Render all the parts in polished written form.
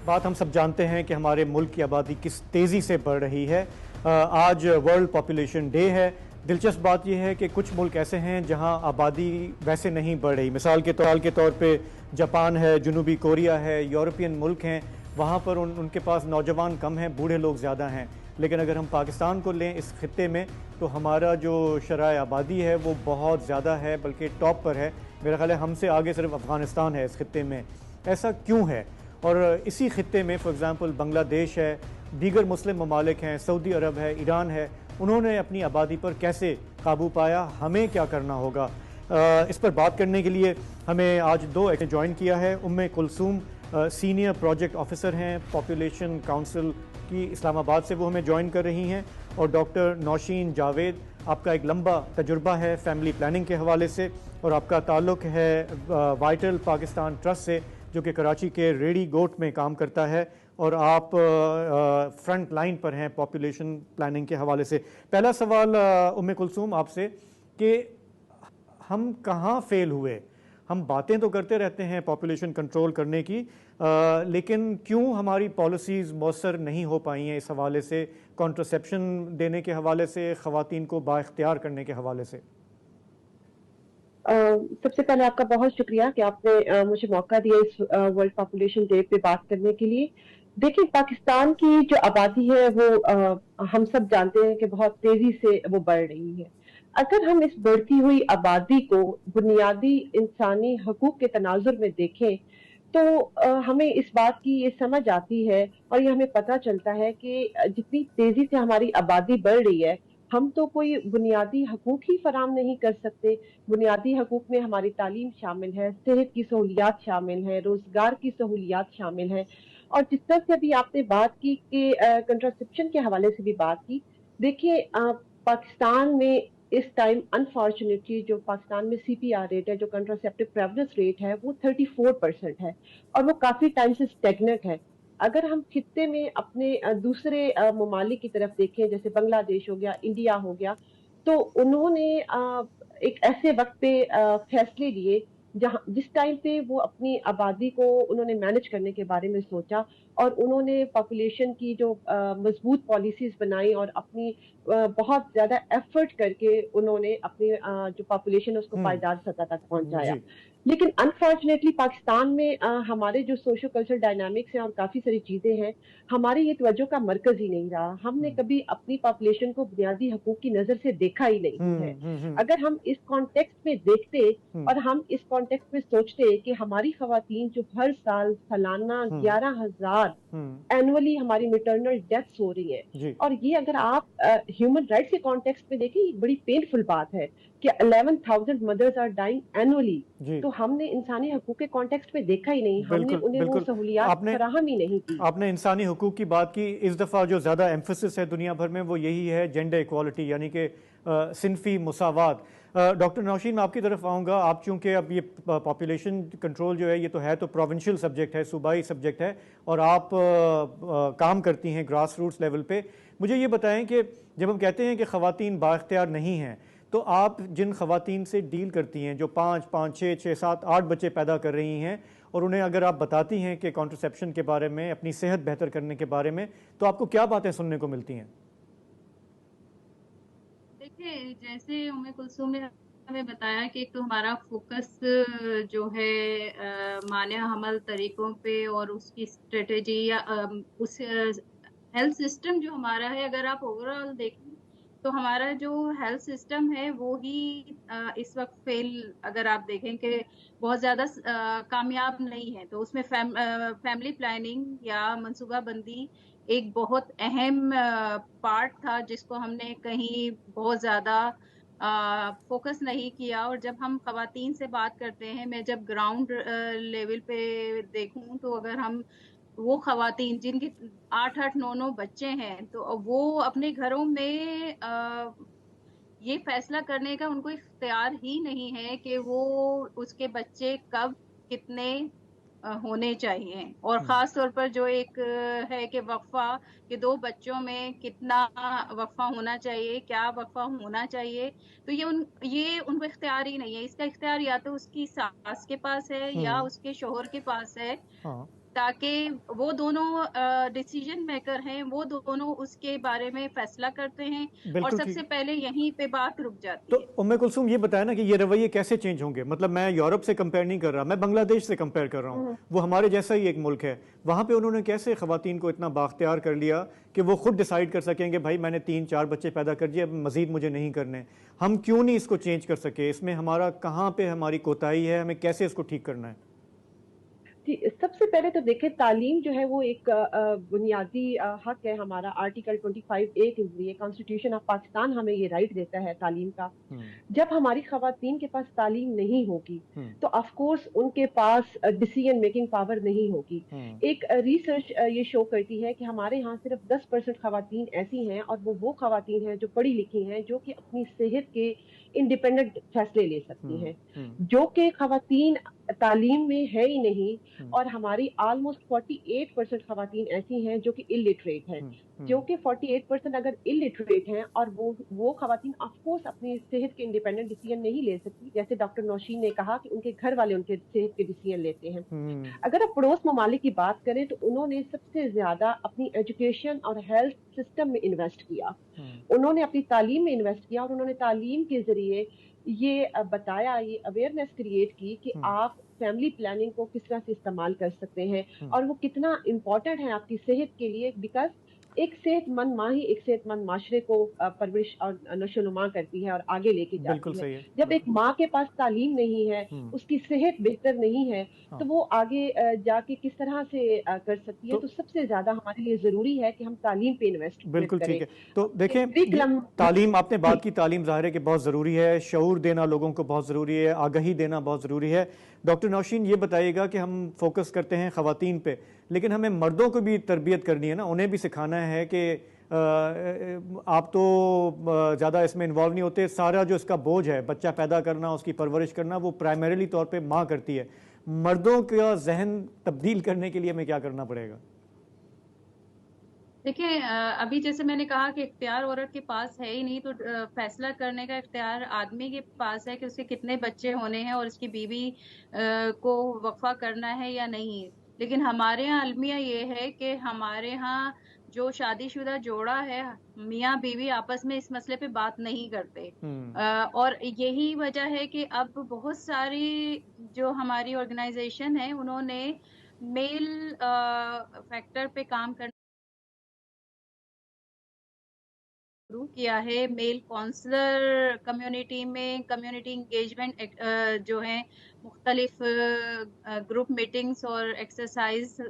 بات ہم سب جانتے ہیں کہ ہمارے ملک کی آبادی کس تیزی سے بڑھ رہی ہے۔ آج ورلڈ پاپولیشن ڈے ہے۔ دلچسپ بات یہ ہے کہ کچھ ملک ایسے ہیں جہاں آبادی ویسے نہیں بڑھ رہی۔ مثال کے طور پہ جاپان ہے، جنوبی کوریا ہے، یورپین ملک ہیں، وہاں پر ان کے پاس نوجوان کم ہیں، بوڑھے لوگ زیادہ ہیں۔ لیکن اگر ہم پاکستان کو لیں اس خطے میں تو ہمارا جو شرح آبادی ہے وہ بہت زیادہ ہے، بلکہ ٹاپ پر ہے۔ میرا خیال ہے ہم سے آگے صرف افغانستان ہے اس خطے میں۔ ایسا کیوں ہے؟ اور اسی خطے میں فار ایگزامپل بنگلہ دیش ہے، دیگر مسلم ممالک ہیں، سعودی عرب ہے، ایران ہے، انہوں نے اپنی آبادی پر کیسے قابو پایا؟ ہمیں کیا کرنا ہوگا؟ اس پر بات کرنے کے لیے ہمیں آج دو جوائن کیا ہے۔ کلثوم سینئر پروجیکٹ آفیسر ہیں پاپولیشن کونسل کی اسلام آباد سے، وہ ہمیں جوائن کر رہی ہیں، اور ڈاکٹر نوشین جاوید، آپ کا ایک لمبا تجربہ ہے فیملی پلاننگ کے حوالے سے، اور آپ کا تعلق ہے وائٹل پاکستان ٹرسٹ سے جو کہ کراچی کے ریڈی گوٹ میں کام کرتا ہے، اور آپ فرنٹ لائن پر ہیں پاپولیشن پلاننگ کے حوالے سے۔ پہلا سوال کلثوم آپ سے کہ ہم کہاں فیل ہوئے؟ ہم باتیں تو کرتے رہتے ہیں پاپولیشن کنٹرول کرنے کی، لیکن کیوں ہماری پالیسیز مؤثر نہیں ہو پائی ہیں اس حوالے سے، کانٹرسیپشن دینے کے حوالے سے، خواتین کو بااختیار کرنے کے حوالے سے؟ سب سے پہلے آپ کا بہت شکریہ کہ آپ نے مجھے موقع دیا اس ورلڈ پاپولیشن ڈے پہ بات کرنے کے لیے۔ دیکھیں، پاکستان کی جو آبادی ہے وہ ہم سب جانتے ہیں کہ بہت تیزی سے وہ بڑھ رہی ہے۔ اگر ہم اس بڑھتی ہوئی آبادی کو بنیادی انسانی حقوق کے تناظر میں دیکھیں تو ہمیں اس بات کی یہ سمجھ آتی ہے اور یہ ہمیں پتہ چلتا ہے کہ جتنی تیزی سے ہماری آبادی بڑھ رہی ہے، ہم تو کوئی بنیادی حقوق ہی فراہم نہیں کر سکتے۔ بنیادی حقوق میں ہماری تعلیم شامل ہے، صحت کی سہولیات شامل ہے، روزگار کی سہولیات شامل ہے، اور جس طرح سے ابھی آپ نے بات کی کہ کنٹراسیپشن کے حوالے سے بھی بات کی، دیکھیے پاکستان میں اس ٹائم انفارچونیٹلی جو پاکستان میں سی پی آر ریٹ ہے، جو کنٹراسیپٹیو پریولنس ریٹ ہے، وہ 34% ہے، اور وہ کافی ٹائم سے اسٹیگنٹ ہے۔ اگر ہم خطے میں اپنے دوسرے ممالک کی طرف دیکھیں، جیسے بنگلہ دیش ہو گیا، انڈیا ہو گیا، تو انہوں نے ایک ایسے وقت پہ فیصلے لیے جس ٹائم پہ وہ اپنی آبادی کو انہوں نے مینج کرنے کے بارے میں سوچا، اور انہوں نے پاپولیشن کی جو مضبوط پالیسیز بنائی، اور اپنی بہت زیادہ ایفرٹ کر کے انہوں نے اپنی جو پاپولیشن اس کو پائیدار سطح تک پہنچایا۔ جی لیکن انفارچونیٹلی پاکستان میں ہمارے جو سوشو کلچرل ڈائنامکس ہیں اور کافی ساری چیزیں ہیں، ہمارے یہ توجہ کا مرکز ہی نہیں رہا۔ ہم نے کبھی اپنی پاپولیشن کو بنیادی حقوق کی نظر سے دیکھا ہی نہیں ہے۔ اگر ہم اس کانٹیکسٹ میں دیکھتے اور ہم اس کانٹیکسٹ میں سوچتے کہ ہماری خواتین جو ہر سال سالانہ 11,000 اینولی ہماری میٹرنل ڈیتھس ہو رہی ہیں، جی اور یہ اگر آپ ہیومن رائٹس کے کانٹیکسٹ میں دیکھیں، یہ بڑی پینفل بات ہے کہ 11,000 مدرز آر ڈائنگ اینولی، جی تو ہم نے انسانی حقوق کے کانٹیکسٹ میں دیکھا ہی نہیں، ہم نے بالکل انہیں وہ بالکل۔ سہولیات فراہم ہی نہیں کی۔ آپ نے انسانی حقوق کی بات کی، اس دفعہ جو زیادہ ایمفسس ہے دنیا بھر میں وہ یہی ہے جینڈر ایکوالٹی، یعنی کہ صنفی مساوات۔ ڈاکٹر نوشین، میں آپ کی طرف آؤں گا۔ آپ چونکہ اب یہ پاپولیشن کنٹرول جو ہے یہ تو ہے تو پروونشل سبجیکٹ ہے، صوبائی سبجیکٹ ہے، اور آپ کام کرتی ہیں گراس روٹس لیول پہ۔ مجھے یہ بتائیں کہ جب ہم کہتے ہیں کہ خواتین بااختیار نہیں ہیں، تو آپ جن خواتین سے ڈیل کرتی ہیں جو 5 6 7 8 بچے پیدا کر رہی ہیں، اور انہیں اگر آپ بتاتی ہیں کہ کانٹرسیپشن کے بارے میں، اپنی صحت بہتر کرنے کے بارے میں، تو آپ کو کیا باتیں سننے کو ملتی ہیں؟ دیکھیں، جیسے کلثوم نے ہمیں بتایا کہ ایک تو ہمارا فوکس جو ہے مانع حمل طریقوں پہ اور اس کی اسٹریٹجی یا اس ہیلتھ سسٹم جو ہمارا ہے، اگر آپ اوور آل دیکھیں تو ہمارا جو ہیلتھ سسٹم ہے وہی اس وقت فیل، اگر آپ دیکھیں کہ بہت زیادہ کامیاب نہیں ہے، تو اس میں فیملی پلاننگ یا منصوبہ بندی ایک بہت اہم پارٹ تھا جس کو ہم نے کہیں بہت زیادہ فوکس نہیں کیا۔ اور جب ہم خواتین سے بات کرتے ہیں، میں جب گراؤنڈ لیول پہ دیکھوں تو اگر ہم وہ خواتین جن کے 8 9 بچے ہیں، تو وہ اپنے گھروں میں یہ فیصلہ کرنے کا ان کو اختیار ہی نہیں ہے کہ وہ اس کے بچے کب کتنے ہونے چاہیے، اور خاص طور پر جو ایک ہے کہ وقفہ، کہ 2 بچوں میں کتنا وقفہ ہونا چاہیے، کیا وقفہ ہونا چاہیے، تو یہ ان کو اختیار ہی نہیں ہے۔ اس کا اختیار یا تو اس کی ساس کے پاس ہے یا اس کے شوہر کے پاس ہے۔ ہاں تاکہ وہ دونوں ڈیسیجن میکر ہیں، وہ دونوں اس کے بارے میں فیصلہ کرتے ہیں اور بالکل سب ٹھیک. سے پہلے یہیں پہ بات رک تو جاتی ہے۔ ام کلثوم یہ بتایا نا کہ یہ رویے کیسے چینج ہوں گے؟ مطلب میں یورپ سے کمپیئر نہیں کر رہا، میں بنگلہ دیش سے کمپیئر کر رہا ہوں، وہ ہمارے جیسا ہی ایک ملک ہے. وہاں پہ انہوں نے کیسے خواتین کو اتنا بااختیار کر لیا کہ وہ خود ڈیسائیڈ کر سکیں گے بھائی میں نے 3-4 بچے پیدا کر دیے، اب مزید مجھے نہیں کرنے. ہم کیوں نہیں اس کو چینج کر سکے؟ اس میں ہمارا کہاں پہ ہماری کوتاہی ہے؟ ہمیں کیسے اس کو ٹھیک کرنا ہے؟ جی، سب سے پہلے تو دیکھیں تعلیم جو ہے وہ ایک بنیادی حق ہے ہمارا. آرٹیکل 25A کے ذریعے کانسٹیٹیوشن آف پاکستان ہمیں یہ رائٹ دیتا ہے تعلیم کا. جب ہماری خواتین کے پاس تعلیم نہیں ہوگی تو آف کورس ان کے پاس ڈیسیژن میکنگ پاور نہیں ہوگی. ایک ریسرچ یہ شو کرتی ہے کہ ہمارے ہاں صرف 10% خواتین ایسی ہیں، اور وہ خواتین ہیں جو پڑھی لکھی ہیں، جو کہ اپنی صحت کے انڈیپینڈنٹ فیصلے لے سکتی ہیں. جو کہ خواتین تعلیم میں ہے ہی نہیں، اور ہماری آلموسٹ 48% خواتین ایسی ہیں جو کہ الٹریٹ ہیں. جو کہ 48% اگر الٹریٹ ہیں، اور وہ خواتین آف کورس اپنی صحت کے انڈیپینڈنٹ ڈیسیژن نہیں لے سکتی. جیسے ڈاکٹر نوشین نے کہا کہ ان کے گھر والے ان کے صحت کے ڈیسیژن لیتے ہیں. اگر آپ پڑوس ممالک کی بات کریں تو انہوں نے سب سے زیادہ اپنی ایجوکیشن اور ہیلتھ سسٹم میں انویسٹ کیا. انہوں نے اپنی تعلیم میں انویسٹ کیا، اور انہوں نے تعلیم کے ذریعے یہ بتایا، یہ اویئرنیس کریٹ کی کہ آپ فیملی پلاننگ کو کس طرح سے استعمال کر سکتے ہیں، اور وہ کتنا امپورٹنٹ ہے آپ کی صحت کے لیے. بیکاز ایک صحت مند ماں ہی ایک صحت مند معاشرے کو پرورش اور نشو نما کرتی ہے اور آگے لے کے بالکل جاتی صحیح ہے. ہے. جب ایک ماں کے پاس تعلیم نہیں ہے، اس کی صحت بہتر نہیں ہے، تو وہ آگے جا کے کس طرح سے کر سکتی ہے. تو سب سے زیادہ ہمارے لیے ضروری ہے کہ ہم تعلیم پہ انویسٹمنٹ بالکل کریں. ٹھیک ہے. تو دیکھیں تعلیم آپ نے بات کی، تعلیم ظاہر ہے کہ بہت ضروری ہے، شعور دینا لوگوں کو بہت ضروری ہے، آگہی دینا بہت ضروری ہے. ڈاکٹر نوشین یہ بتائیے گا کہ ہم فوکس کرتے ہیں خواتین پہ، لیکن ہمیں مردوں کو بھی تربیت کرنی ہے نا، انہیں بھی سکھانا ہے کہ آپ تو زیادہ اس میں انوالو نہیں ہوتے، سارا جو اس کا بوجھ ہے بچہ پیدا کرنا، اس کی پرورش کرنا، وہ پرائمریلی طور پہ ماں کرتی ہے. مردوں کا ذہن تبدیل کرنے کے لیے ہمیں کیا کرنا پڑے گا؟ دیکھیں ابھی جیسے میں نے کہا کہ اختیار عورت کے پاس ہے ہی نہیں، تو فیصلہ کرنے کا اختیار آدمی کے پاس ہے کہ اس کے کتنے بچے ہونے ہیں اور اس کی بیوی کو وقفہ کرنا ہے یا نہیں. لیکن ہمارے ہاں المیہ یہ ہے کہ ہمارے ہاں جو شادی شدہ جوڑا ہے، میاں بیوی آپس میں اس مسئلے پہ بات نہیں کرتے. اور یہی وجہ ہے کہ اب بہت ساری جو ہماری آرگنائزیشن ہے انہوں نے میل فیکٹر پہ کام کرنا شروع کیا ہے. میل کونسلر کمیونٹی میں کمیونٹی انگیجمنٹ جو ہیں مختلف گروپ میٹنگز اور ایکسرسائز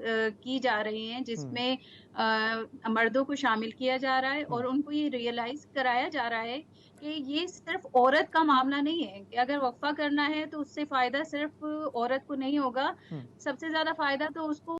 کی جا رہی ہیں، جس میں مردوں کو شامل کیا جا رہا ہے اور ان کو یہ ریئلائز کرایا جا رہا ہے کہ یہ صرف عورت کا معاملہ نہیں ہے کہ اگر وقفہ کرنا ہے تو اس سے فائدہ صرف عورت کو نہیں ہوگا، سب سے زیادہ فائدہ تو اس کو